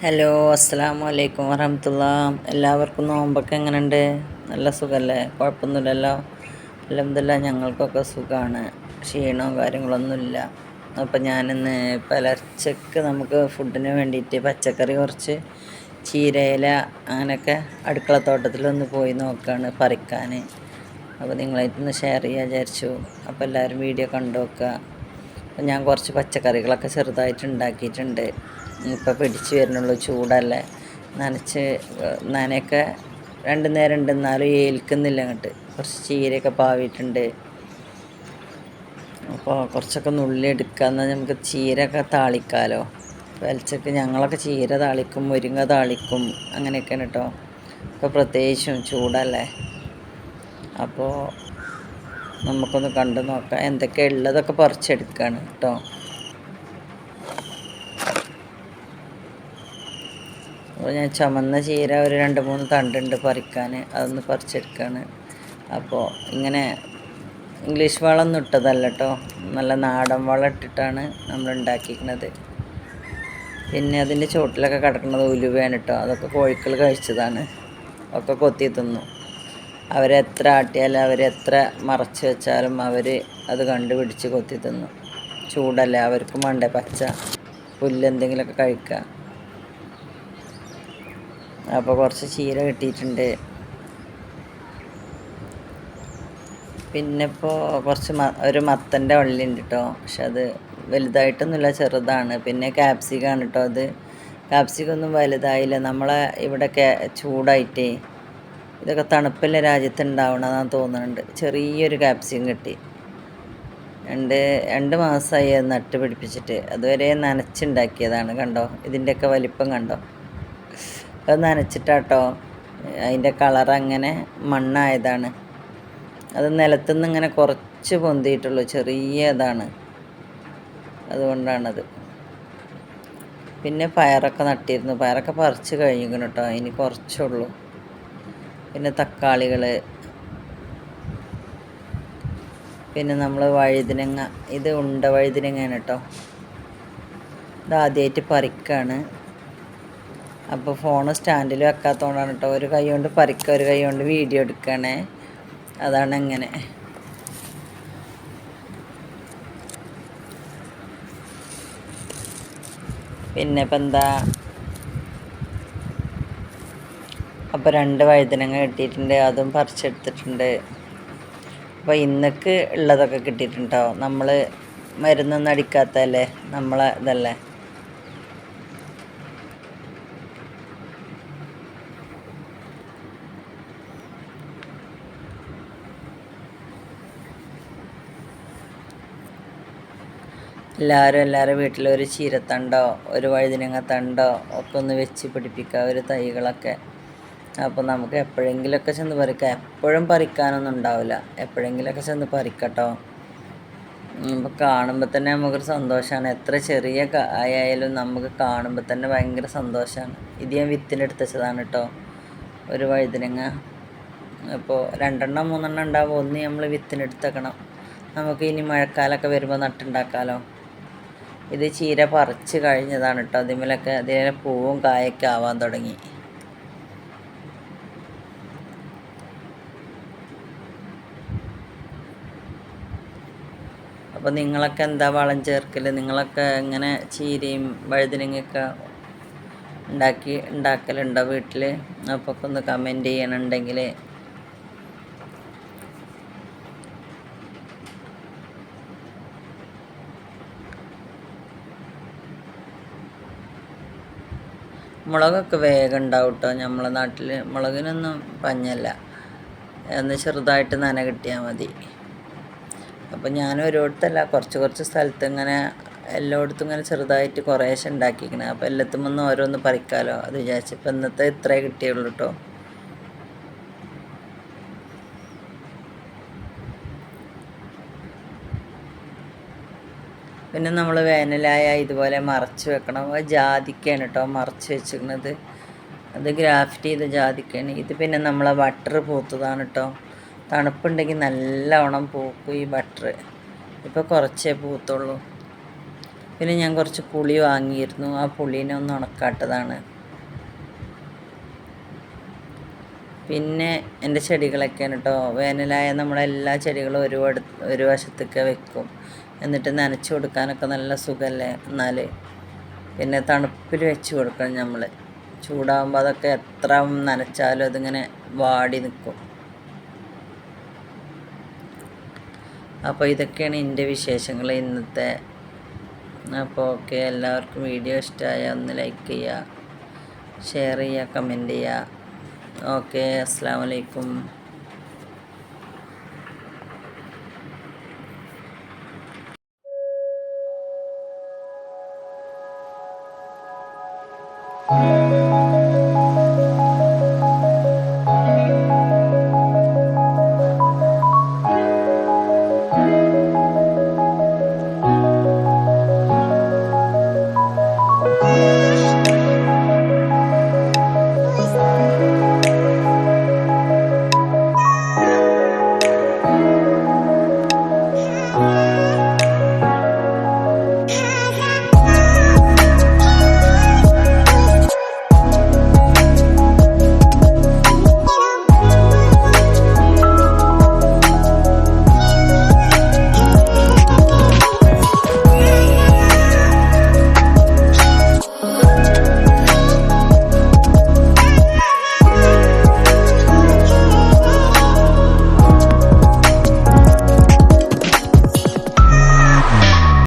Hello, അസ്സലാമു അലൈക്കും വറഹമത്തുള്ള. എല്ലാവർക്കും നോമ്പൊക്കെ എങ്ങനെയുണ്ട്? നല്ല സുഖമല്ലേ? കുഴപ്പമൊന്നുമില്ലല്ലോ? അൽഹംദുലില്ലാ, ഞങ്ങൾക്കൊക്കെ സുഖമാണ്. ക്ഷീണവും കാര്യങ്ങളൊന്നുമില്ല. അപ്പം ഞാനിന്ന് പുലർച്ചയ്ക്ക് നമുക്ക് ഫുഡിന് വേണ്ടിയിട്ട് പച്ചക്കറി കുറച്ച് ചീരയില അങ്ങനെയൊക്കെ അടുക്കളത്തോട്ടത്തിലൊന്ന് പോയി നോക്കുകയാണ് പറിക്കാൻ. അപ്പോൾ നിങ്ങളായിട്ടൊന്ന് ഷെയർ ചെയ്യാൻ വിചാരിച്ചു. അപ്പോൾ എല്ലാവരും വീഡിയോ കണ്ടു നോക്കുക. അപ്പം ഞാൻ കുറച്ച് പച്ചക്കറികളൊക്കെ ചെറുതായിട്ട് ഉണ്ടാക്കിയിട്ടുണ്ട്. ഇപ്പോൾ പിടിച്ച് വരുന്നുള്ളൂ, ചൂടല്ലേ. നനയൊക്കെ രണ്ട് നേരം ഉണ്ട്, എന്നാലും ഏൽക്കുന്നില്ല അങ്ങോട്ട്. കുറച്ച് ചീരയൊക്കെ പാവിയിട്ടുണ്ട്. അപ്പോൾ കുറച്ചൊക്കെ നുള്ളി എടുക്കാമെന്നാൽ നമുക്ക് ചീരയൊക്കെ താളിക്കാമല്ലോ. വെളിച്ചക്ക് ഞങ്ങളൊക്കെ ചീര താളിക്കും, മുരിങ്ങ താളിക്കും, അങ്ങനെയൊക്കെയാണ് കേട്ടോ. ഇപ്പോൾ പ്രത്യേകിച്ചും ചൂടല്ലേ. അപ്പോൾ നമുക്കൊന്ന് കണ്ടു നോക്കാം. എന്തൊക്കെയാണ് ഉള്ളതൊക്കെ പറിച്ചെടുക്കുകയാണ് കേട്ടോ. അപ്പോൾ ഞാൻ ചുമന്ന ചീര ഒരു 2-3 തണ്ടുണ്ട് പറിക്കാൻ, അതൊന്ന് പറിച്ചെടുക്കുകയാണ്. അപ്പോൾ ഇങ്ങനെ ഇംഗ്ലീഷ് വളമൊന്നും ഇട്ടതല്ല കേട്ടോ, നല്ല നാടൻ വളം ഇട്ടിട്ടാണ് നമ്മൾ ഉണ്ടാക്കിയിരിക്കുന്നത്. പിന്നെ അതിൻ്റെ ചുവട്ടിലൊക്കെ കിടക്കുന്നത് ഉലുവയാണ് കേട്ടോ. അതൊക്കെ കോഴികൾ കഴിച്ചതാണ്, ഒക്കെ കൊത്തി തിന്നു. അവരെത്ര ആട്ടിയാലും അവരെത്ര മറച്ച് വെച്ചാലും അവർ അത് കണ്ടുപിടിച്ച് കൊത്തി തിന്നു. ചൂടല്ലേ, അവർക്കും വേണ്ടേ പച്ച പുല്ലെന്തെങ്കിലുമൊക്കെ കഴിക്കുക. അപ്പോൾ കുറച്ച് ചീര കിട്ടിയിട്ടുണ്ട്. പിന്നെ ഇപ്പോൾ കുറച്ച് ഒരു മത്തൻ്റെ വള്ളി ഉണ്ട് കേട്ടോ. പക്ഷെ അത് വലുതായിട്ടൊന്നുമില്ല, ചെറുതാണ്. പിന്നെ ക്യാപ്സിക്കാണ് കേട്ടോ. അത് ക്യാപ്സിക്കൊന്നും വലുതായില്ല. നമ്മളെ ഇവിടെയൊക്കെ ചൂടായിട്ടേ ഇതൊക്കെ തണുപ്പുള്ള രാജ്യത്ത് ഉണ്ടാവണമെന്നാണ് തോന്നുന്നുണ്ട്. ചെറിയൊരു ക്യാപ്സിക്കം കിട്ടി. രണ്ട് മാസമായി അത് നട്ട് പിടിപ്പിച്ചിട്ട്. അതുവരെ നനച്ചുണ്ടാക്കിയതാണ്. കണ്ടോ, ഇതിൻ്റെയൊക്കെ വലിപ്പം കണ്ടോ. അത് നനച്ചിട്ടാട്ടോ, അതിൻ്റെ കളർ അങ്ങനെ മണ്ണായതാണ്. അത് നിലത്തുനിന്ന് ഇങ്ങനെ കുറച്ച് പൊന്തിയിട്ടുള്ളൂ, ചെറിയ ഇതാണ്, അതുകൊണ്ടാണത്. പിന്നെ പയറൊക്കെ നട്ടിരുന്നു, പയറൊക്കെ പറിച്ച് കഴിഞ്ഞിരിക്കണം കേട്ടോ, ഇനി കുറച്ചുള്ളൂ. പിന്നെ തക്കാളികൾ, പിന്നെ നമ്മൾ വഴുതിനങ്ങ, ഇത് ഉണ്ട വഴുതിനങ്ങയാണ് കേട്ടോ. ഇത് ആദ്യമായിട്ട് പറിക്കുകയാണ്. അപ്പോൾ ഫോണ് സ്റ്റാൻഡിൽ വെക്കാത്തതുകൊണ്ടാണ് കേട്ടോ. ഒരു കൈ കൊണ്ട് പറിക്കുക, ഒരു കൈ കൊണ്ട് വീഡിയോ എടുക്കുകയാണേ. അതാണ് ഇങ്ങനെ. പിന്നെ ഇപ്പം എന്താ, അപ്പോൾ 2 വഴുതനങ്ങ കിട്ടിയിട്ടുണ്ട്, അതും പറിച്ചെടുത്തിട്ടുണ്ട്. അപ്പോൾ ഇന്നക്ക് ഉള്ളതൊക്കെ കിട്ടിയിട്ടുണ്ടോ. നമ്മൾ മരുന്നൊന്നും അടിക്കാത്തതല്ലേ, നമ്മളെ ഇതല്ലേ. എല്ലാവരും വീട്ടിലൊരു ചീരത്തണ്ടോ ഒരു വഴുതിനങ്ങ തണ്ടോ ഒക്കെ ഒന്ന് വെച്ച് പിടിപ്പിക്കുക, ഒരു തൈകളൊക്കെ. അപ്പോൾ നമുക്ക് എപ്പോഴെങ്കിലുമൊക്കെ ചെന്ന് പറിക്കാം. എപ്പോഴും പറിക്കാനൊന്നും ഉണ്ടാവില്ല, എപ്പോഴെങ്കിലുമൊക്കെ ചെന്ന് പറിക്കട്ടോ. അപ്പോൾ കാണുമ്പോൾ തന്നെ നമുക്കൊരു സന്തോഷമാണ്. എത്ര ചെറിയ കായായാലും നമുക്ക് കാണുമ്പോൾ തന്നെ ഭയങ്കര സന്തോഷമാണ്. ഇത് ഞാൻ വിത്തിനെടുത്ത് വെച്ചതാണ് കേട്ടോ, ഒരു വഴുതിനങ്ങ. അപ്പോൾ 2-3 ഉണ്ടാവും. ഒന്ന് നമ്മൾ വിത്തിനെടുത്ത് വെക്കണം, നമുക്ക് ഇനി മഴക്കാലമൊക്കെ വരുമ്പോൾ നട്ടുണ്ടാക്കാമല്ലോ. ഇത് ചീര പറിച്ച് കഴിഞ്ഞതാണ് കേട്ടോ. അതിമേലൊക്കെ അതിലെ പൂവും കായൊക്കെ ആവാൻ തുടങ്ങി. അപ്പോൾ നിങ്ങളൊക്കെ എന്താ വളം ചേർക്കൽ? നിങ്ങളൊക്കെ എങ്ങനെ ചീരയും വഴുതനങ്ങയൊക്കെ ഉണ്ടാക്കലുണ്ടോ വീട്ടിൽ? അപ്പോൾ ഒക്കെ ഒന്ന് കമൻറ്റ് ചെയ്യണമെങ്കിൽ. മുളകൊക്കെ വേഗം ഉണ്ടാവും കേട്ടോ. നമ്മളെ നാട്ടിൽ മുളകിനൊന്നും പഞ്ഞല്ല, ഒന്ന് ചെറുതായിട്ട് നന കിട്ടിയാൽ മതി. അപ്പോൾ ഞാൻ ഒരിടത്തല്ല, കുറച്ച് സ്ഥലത്ത് ഇങ്ങനെ എല്ലായിടത്തും ഇങ്ങനെ ചെറുതായിട്ട് കുറേശ്ശെ ഉണ്ടാക്കിയിരിക്കണേ. അപ്പോൾ എല്ലാത്തുമൊന്നും ഓരോന്ന് പറിക്കാമല്ലോ അത് വിചാരിച്ചപ്പോൾ ഇന്നത്തെ ഇത്രേ കിട്ടിയുള്ളൂ കേട്ടോ. പിന്നെ നമ്മൾ വേനലായ ഇതുപോലെ മറച്ച് വെക്കണം. ജാതിക്കയാണ് കേട്ടോ മറച്ച് വെച്ചിരിക്കുന്നത്. അത് ഗ്രാഫ്റ്റ് ചെയ്ത ജാതിക്കയാണ്. ഇത് പിന്നെ നമ്മളെ ബട്ടർ പൂത്തതാണ് കേട്ടോ. തണുപ്പുണ്ടെങ്കിൽ നല്ലവണ്ണം പൂക്കും ഈ ബട്ടർ. ഇപ്പോൾ കുറച്ചേ പൂത്തുള്ളൂ. പിന്നെ ഞാൻ കുറച്ച് പുളി വാങ്ങിയിരുന്നു, ആ പുളീനെ ഒന്ന് ഉണക്കാട്ടതാണ്. പിന്നെ എൻ്റെ ചെടികളൊക്കെയാണ് കേട്ടോ, വേനലായ നമ്മളെല്ലാ ചെടികളും ഒരു വശത്തേക്ക് വെക്കും. എന്നിട്ട് നനച്ച് കൊടുക്കാനൊക്കെ നല്ല സുഖമല്ലേ. എന്നാൽ പിന്നെ തണുപ്പിൽ വെച്ച് കൊടുക്കണം നമ്മൾ. ചൂടാകുമ്പോൾ അതൊക്കെ എത്ര നനച്ചാലും അതിങ്ങനെ വാടി നിൽക്കും. അപ്പോൾ ഇതൊക്കെയാണ് എൻ്റെ വിശേഷങ്ങൾ ഇന്നത്തെ. അപ്പോൾ ഓക്കെ, എല്ലാവർക്കും വീഡിയോ ഇഷ്ടമായ ഒന്ന് ലൈക്ക് ചെയ്യുക, ഷെയർ ചെയ്യുക, കമൻറ്റ് ചെയ്യുക. ഓക്കെ, അസ്സലാമു അലൈക്കും.